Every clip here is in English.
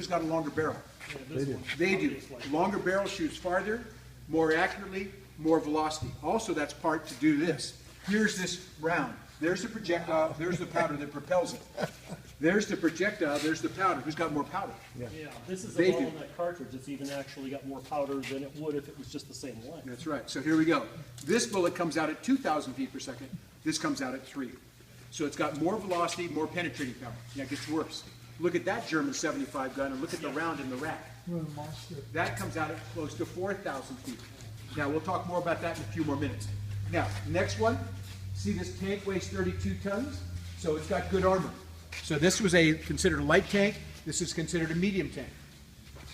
who's got a longer barrel? They do. They do. Longer barrel shoots farther, more accurately, more velocity. Also, that's part to do this. Here's this round. There's the projectile, there's the powder that propels it. There's the projectile, there's the powder. Who's got more powder? Yeah, this is They a do. bottleneck cartridge. It's even actually got more powder than it would if it was just the same length. That's right. So here we go. This bullet comes out at 2,000 feet per second. This comes out at 3. So it's got more velocity, more penetrating power. Now it gets worse. Look at that German 75 gun and look at the round in the rack. That comes out at close to 4,000 feet. Now we'll talk more about that in a few more minutes. Now, next one. See, this tank weighs 32 tons, so it's got good armor. So this was considered a light tank. This is considered a medium tank.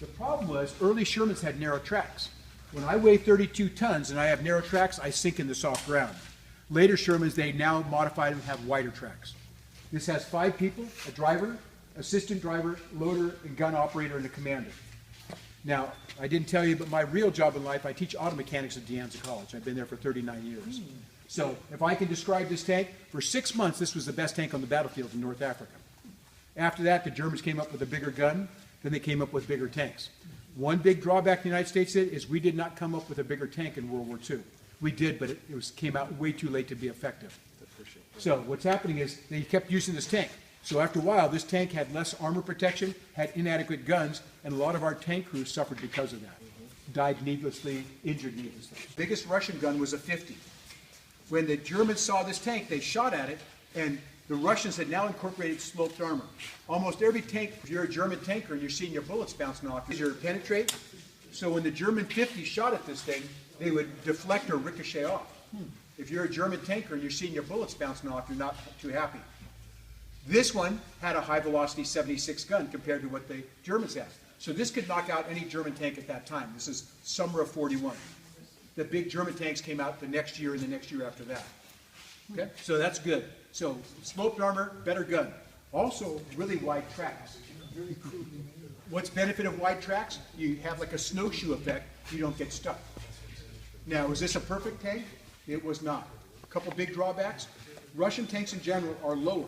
The problem was early Shermans had narrow tracks. When I weigh 32 tons and I have narrow tracks, I sink in the soft ground. Later Shermans, they now modified and have wider tracks. This has 5 people, a driver, assistant driver, loader, and gun operator, and a commander. Now, I didn't tell you, but my real job in life, I teach auto mechanics at De Anza College. I've been there for 39 years. So if I can describe this tank, for 6 months, this was the best tank on the battlefield in North Africa. After that, the Germans came up with a bigger gun, then they came up with bigger tanks. One big drawback the United States did is we did not come up with a bigger tank in World War II. We did, but it came out way too late to be effective. So what's happening is they kept using this tank. So after a while, this tank had less armor protection, had inadequate guns, and a lot of our tank crews suffered because of that. Died needlessly, injured needlessly. The biggest Russian gun was a 50. When the Germans saw this tank, they shot at it, and the Russians had now incorporated sloped armor. Almost every tank, if you're a German tanker and you're seeing your bullets bouncing off, you're penetrate. So when the German 50 shot at this thing, they would deflect or ricochet off. If you're a German tanker and you're seeing your bullets bouncing off, you're not too happy. This one had a high velocity 76 gun compared to what the Germans had. So this could knock out any German tank at that time. This is summer of '41. The big German tanks came out the next year and the next year after that. Okay, so that's good. So sloped armor, better gun. Also really wide tracks. What's benefit of wide tracks? You have like a snowshoe effect. You don't get stuck. Now, was this a perfect tank? It was not. A couple big drawbacks. Russian tanks in general are lower.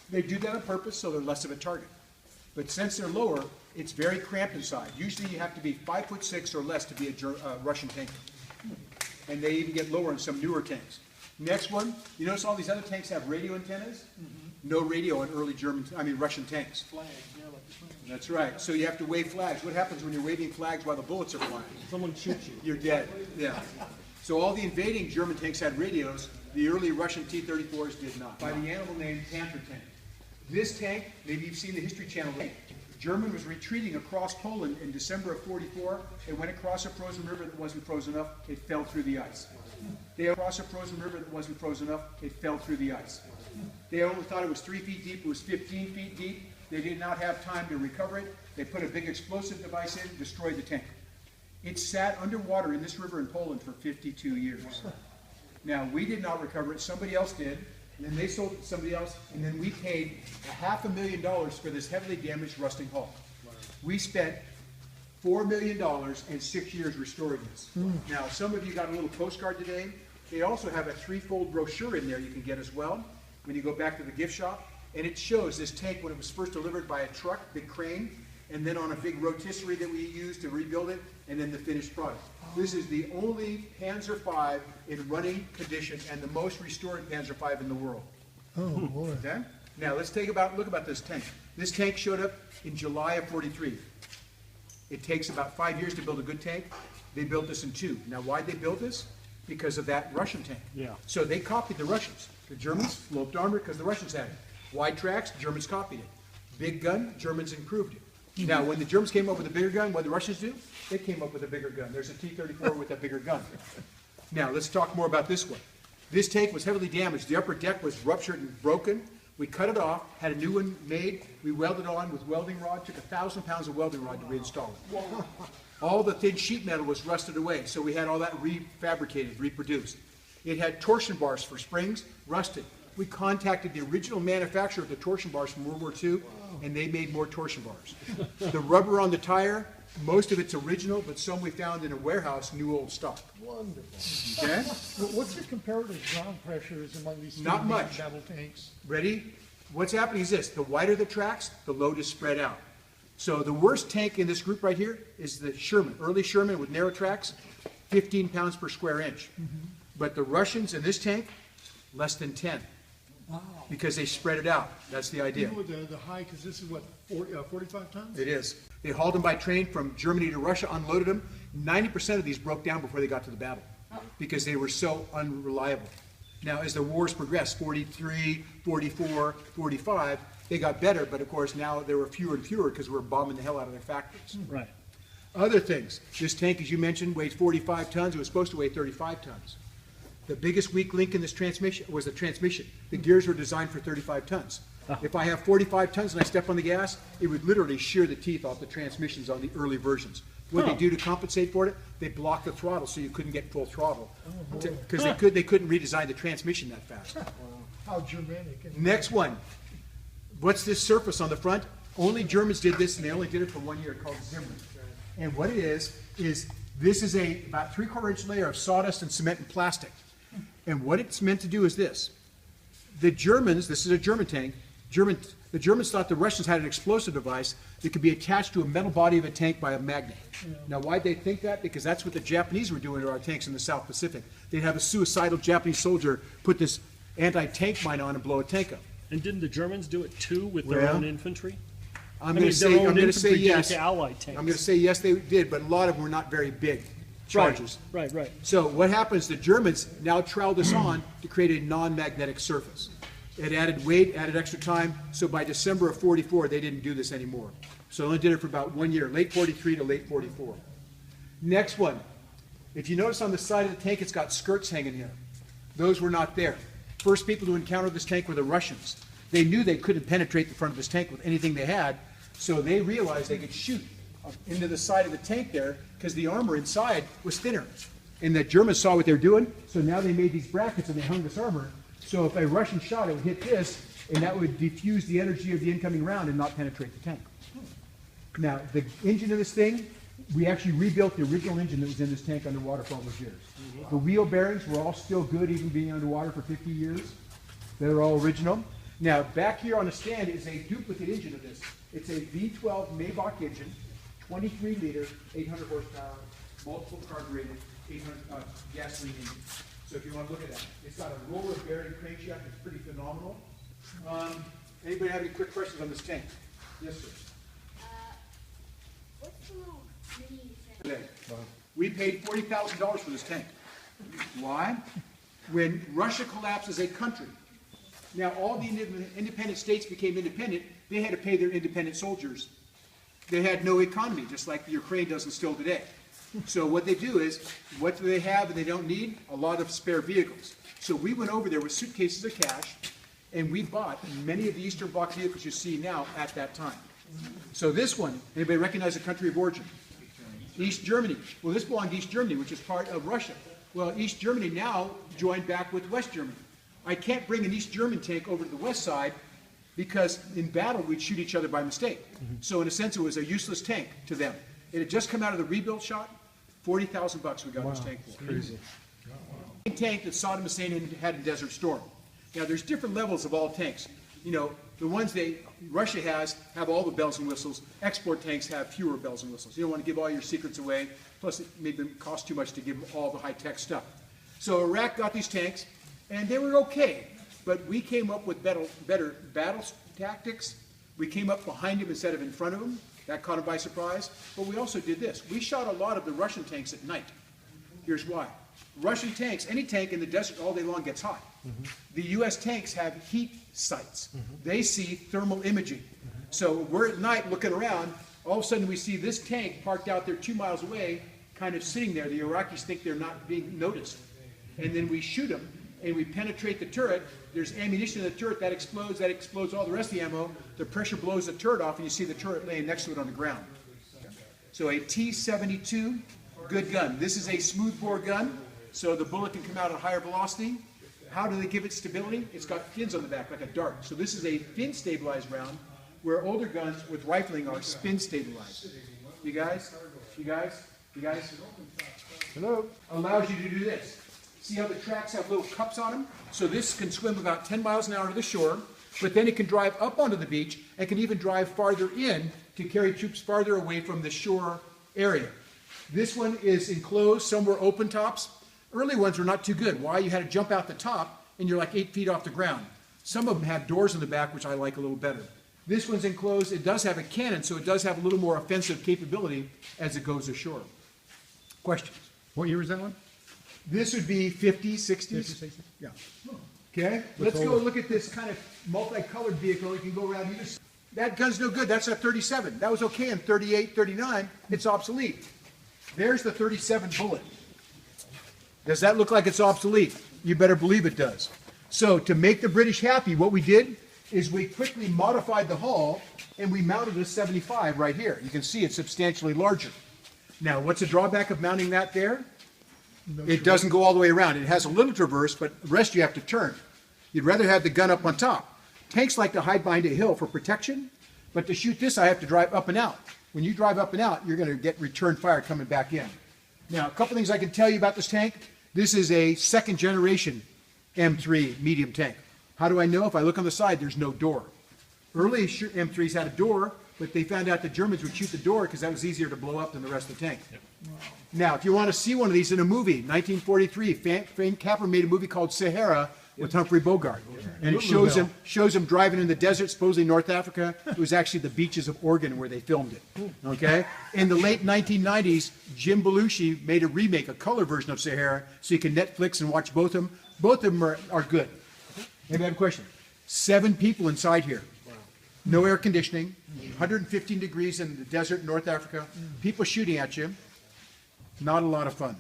They do that on purpose so they're less of a target. But since they're lower, it's very cramped inside. Usually you have to be 5'6" or less to be a Russian tanker. And they even get lower in some newer tanks. Next one, you notice all these other tanks have radio antennas? No radio in early Russian tanks. Flags, yeah, like the flags. That's right. So you have to wave flags. What happens when you're waving flags while the bullets are flying? Someone shoots you. You're dead. Yeah. So all the invading German tanks had radios. The early Russian T-34s did not. By the animal named Panther tank. This tank, maybe you've seen the History Channel. German was retreating across Poland in December of '44. It went across a frozen river that wasn't frozen enough. It fell through the ice. They across a frozen river that wasn't frozen enough. It fell through the ice. They only thought it was 3 feet deep. It was 15 feet deep. They did not have time to recover it. They put a big explosive device in, destroyed the tank. It sat underwater in this river in Poland for 52 years. Now, we did not recover it. Somebody else did. And then they sold it to somebody else. And then we paid $500,000 for this heavily damaged rusting hull. We spent $4 million and 6 years restoring this. Now, some of you got a little postcard today. They also have a 3-fold brochure in there you can get as well when you go back to the gift shop. And it shows this tank when it was first delivered by a truck, big crane, and then on a big rotisserie that we used to rebuild it, and then the finished product. This is the only Panzer V in running condition and the most restored Panzer V in the world. Oh, boy. Okay? Now let's look about this tank. This tank showed up in July of '43. It takes about 5 years to build a good tank. They built this in 2. Now why'd they build this? Because of that Russian tank. Yeah. So they copied the Russians. The Germans, sloped armor because the Russians had it. Wide tracks, Germans copied it. Big gun, Germans improved it. Now, when the Germans came up with a bigger gun, what did the Russians do? They came up with a bigger gun. There's a T-34 with a bigger gun. Now, let's talk more about this one. This tank was heavily damaged. The upper deck was ruptured and broken. We cut it off, had a new one made. We welded on with welding rod. Took 1,000 pounds of welding rod to reinstall it. All the thin sheet metal was rusted away, so we had all that refabricated, reproduced. It had torsion bars for springs, rusted. We contacted the original manufacturer of the torsion bars from World War II, and they made more torsion bars. The rubber on the tire, most of it's original, but some we found in a warehouse, new old stock. Wonderful. Okay? What's the comparative ground pressures among these Not much. battle tanks? Ready? What's happening is this. The wider the tracks, the load is spread out. So the worst tank in this group right here is the Sherman, early Sherman with narrow tracks, 15 pounds per square inch. But the Russians in this tank, less than 10. Wow. Because they spread it out. That's the idea. Even with the high, because this is what, 45 tons? It is. They hauled them by train from Germany to Russia, unloaded them. 90% of these broke down before they got to the battle because they were so unreliable. Now, as the wars progressed, 43, 44, 45, they got better, but of course now there were fewer and fewer because we were bombing the hell out of their factories. Right. Other things, this tank, as you mentioned, weighs 45 tons. It was supposed to weigh 35 tons. The biggest weak link in this transmission was the transmission. The gears were designed for 35 tons. If I have 45 tons and I step on the gas, it would literally shear the teeth off the transmissions on the early versions. What they do to compensate for it, they block the throttle so you couldn't get full throttle. Because they couldn't redesign the transmission that fast. How Germanic. And Next one. What's this surface on the front? Only Germans did this, and they only did it for 1 year, called Zimmer. And what it is this is a about 3/4 inch layer of sawdust and cement and plastic. And what it's meant to do is this. The Germans, this is a German tank, the Germans thought the Russians had an explosive device that could be attached to a metal body of a tank by a magnet. Now, why'd they think that? Because that's what the Japanese were doing to our tanks in the South Pacific. They'd have a suicidal Japanese soldier put this anti-tank mine on and blow a tank up. And didn't the Germans do it too with their Well, own infantry? I'm I going mean, to their say, own I'm going to say infantry did it yes. to Allied tanks. I'm going to say yes, they did, but a lot of them were not very big charges. Right. So what happens, the Germans now troweled this on to create a non-magnetic surface. It added weight, added extra time, so by December of 44, they didn't do this anymore. So they only did it for about 1 year, late 43 to late 44. Next one. If you notice on the side of the tank, it's got skirts hanging here. Those were not there. First people to encounter this tank were the Russians. They knew they couldn't penetrate the front of this tank with anything they had, so they realized they could shoot into the side of the tank there because the armor inside was thinner. And the Germans saw what they were doing, so now they made these brackets and they hung this armor. So if a Russian shot, it would hit this, and that would diffuse the energy of the incoming round and not penetrate the tank. Now, the engine of this thing, we actually rebuilt the original engine that was in this tank underwater for all those years. The wheel bearings were all still good, even being underwater for 50 years. They're all original. Now, back here on the stand is a duplicate engine of this. It's a V12 Maybach engine, 23 liter, 800 horsepower, multiple carbureted, 800 gasoline engine. So if you want to look at that, it's got a roller bearing crankshaft. It's pretty phenomenal. Anybody have any quick questions on this tank? Yes, sir. What's the little mini Today. We paid $40,000 for this tank. Why? When Russia collapsed as a country, now all the independent states became independent, they had to pay their independent soldiers. They had no economy, just like Ukraine doesn't still today. So what they do is, what do they have and they don't need? A lot of spare vehicles. So we went over there with suitcases of cash, and we bought many of the Eastern Bloc vehicles you see now at that time. So this one, anybody recognize the country of origin? East Germany. Well, this belonged to East Germany, which is part of Russia. Well, East Germany now joined back with West Germany. I can't bring an East German tank over to the west side because in battle we'd shoot each other by mistake. So in a sense it was a useless tank to them. It had just come out of the rebuild shop. $40,000 we got this tank for. crazy. Same tank that Saddam Hussein had in Desert Storm. Now there's different levels of all tanks. You know, the ones Russia has have all the bells and whistles. Export tanks have fewer bells and whistles. You don't want to give all your secrets away. Plus it made them cost too much to give them all the high-tech stuff. So Iraq got these tanks, and they were okay. But we came up with better battle tactics. We came up behind them instead of in front of them. That caught them by surprise. But we also did this. We shot a lot of the Russian tanks at night. Here's why. Russian tanks, any tank in the desert all day long gets hot. The U.S. tanks have heat sights. They see thermal imaging. So we're at night looking around. All of a sudden we see this tank parked out there 2 miles away, kind of sitting there. The Iraqis think they're not being noticed. And then we shoot them, and we penetrate the turret. There's ammunition in the turret that explodes all the rest of the ammo. The pressure blows the turret off, and you see the turret laying next to it on the ground. So a T-72, good gun. This is a smoothbore gun, so the bullet can come out at a higher velocity. How do they give it stability? It's got fins on the back, like a dart. So this is a fin-stabilized round, where older guns with rifling are spin-stabilized. You guys? Hello? Allows you to do this. See how the tracks have little cups on them? So this can swim about 10 miles an hour to the shore, but then it can drive up onto the beach and can even drive farther in to carry troops farther away from the shore area. This one is enclosed, some were open tops. Early ones were not too good. Why? You had to jump out the top and you're like 8 feet off the ground. Some of them had doors in the back, which I like a little better. This one's enclosed. It does have a cannon, so it does have a little more offensive capability as it goes ashore. Questions? What year was that one? This would be 50s, 60s. Yeah. Okay, let's go look at this kind of multicolored vehicle. You can go around. That gun's no good. That's a 37. That was okay in 38, 39. It's obsolete. There's the 37 bullet. Does that look like it's obsolete? You better believe it does. So to make the British happy, what we did is we quickly modified the hull and we mounted a 75 right here. You can see it's substantially larger. Now, what's the drawback of mounting that there? It doesn't go all the way around. It has a little traverse, but the rest you have to turn. You'd rather have the gun up on top. Tanks like to hide behind a hill for protection, but to shoot this, I have to drive up and out. When you drive up and out, you're going to get return fire coming back in. Now, a couple things I can tell you about this tank. This is a second generation M3 medium tank. How do I know? If I look on the side, there's no door. Early M3s had a door, but they found out the Germans would shoot the door because that was easier to blow up than the rest of the tank. Yep. Now, if you want to see one of these in a movie, 1943, Frank Capra made a movie called Sahara with Humphrey Bogart. And it shows him driving in the desert, supposedly North Africa. It was actually the beaches of Oregon where they filmed it. Okay? In the late 1990s, Jim Belushi made a remake, a color version of Sahara, so you can Netflix and watch both of them. Both of them are good. Maybe I have a question. 7 people inside here. No air conditioning, 115 degrees in the desert in North Africa, people shooting at you. Not a lot of fun.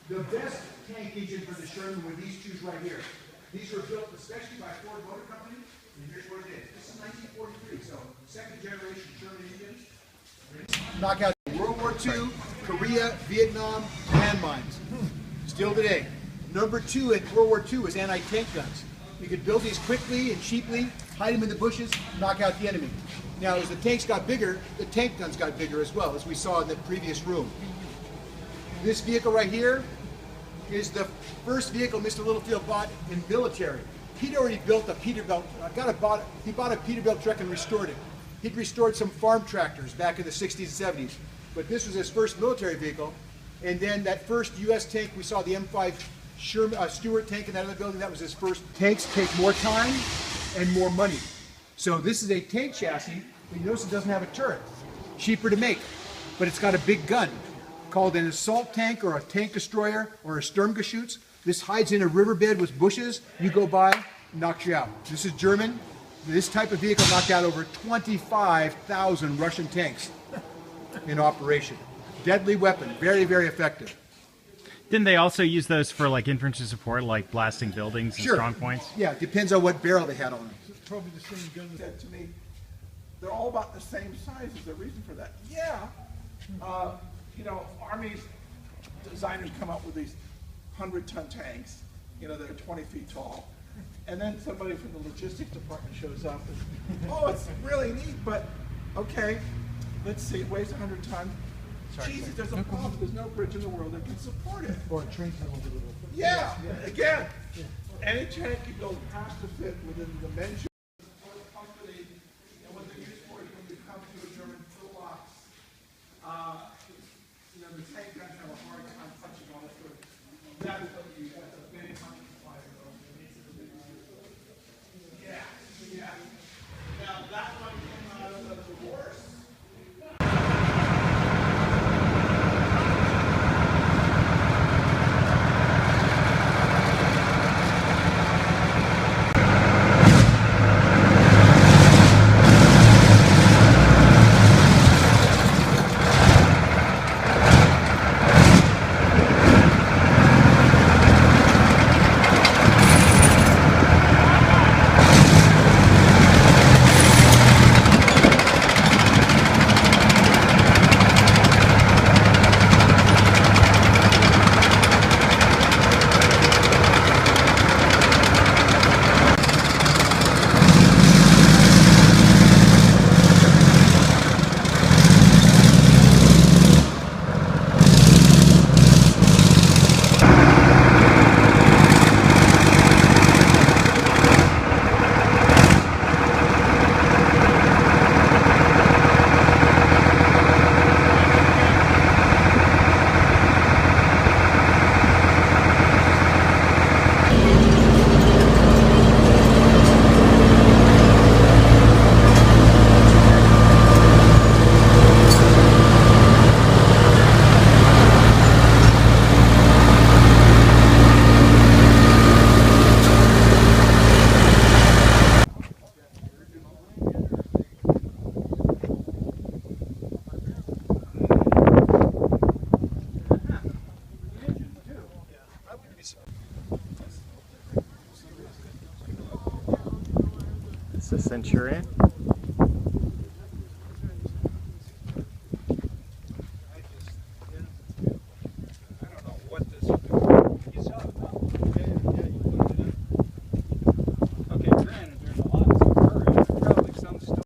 The best tank engine for the Sherman were these two right here. These were built especially by Ford Motor Company, and here's what it is. This is 1943, so second generation Sherman engines. Knockout World War II, Korea, Vietnam, landmines. Still today. Number 2 in World War II was anti-tank guns. You could build these quickly and cheaply, hide them in the bushes, knock out the enemy. Now, as the tanks got bigger, the tank guns got bigger as well, as we saw in the previous room. This vehicle right here is the first vehicle Mr. Littlefeld bought in military. He'd already built a Peterbilt. He bought a Peterbilt truck and restored it. He'd restored some farm tractors back in the 60s and 70s. But this was his first military vehicle. And then that first U.S. tank, we saw the M5 Stuart tank in that other building. That was his first. Tanks take more time and more money. So this is a tank chassis, but you notice it doesn't have a turret. Cheaper to make, but it's got a big gun called an assault tank or a tank destroyer or a Sturmgeschütz. This hides in a riverbed with bushes. You go by, knocks you out. This is German. This type of vehicle knocked out over 25,000 Russian tanks in operation. Deadly weapon, very, very effective. Didn't they also use those for like infantry support, like blasting buildings and strong points? Yeah, it depends on what barrel they had on them. It's probably the same gun. Said to me, they're all about the same size. Is there a reason for that? Yeah. You know, Army's designers come up with these 100-ton tanks, you know, that are 20 feet tall. And then somebody from the logistics department shows up and, oh, it's really neat, but okay, let's see, it weighs 100 tons. Jesus, there's a problem. There's no bridge in the world that can support it. Or a train tunnel with a little. Yeah, again, any tank you build has to fit within the dimensions of the company and what they're used for is when you come to a German toolbox. You know, the tank guys have a hard time touching all this sort of. That is what you use. That's a big money supplier. Yeah, yeah. Now that one came out of the divorce. the Centurion.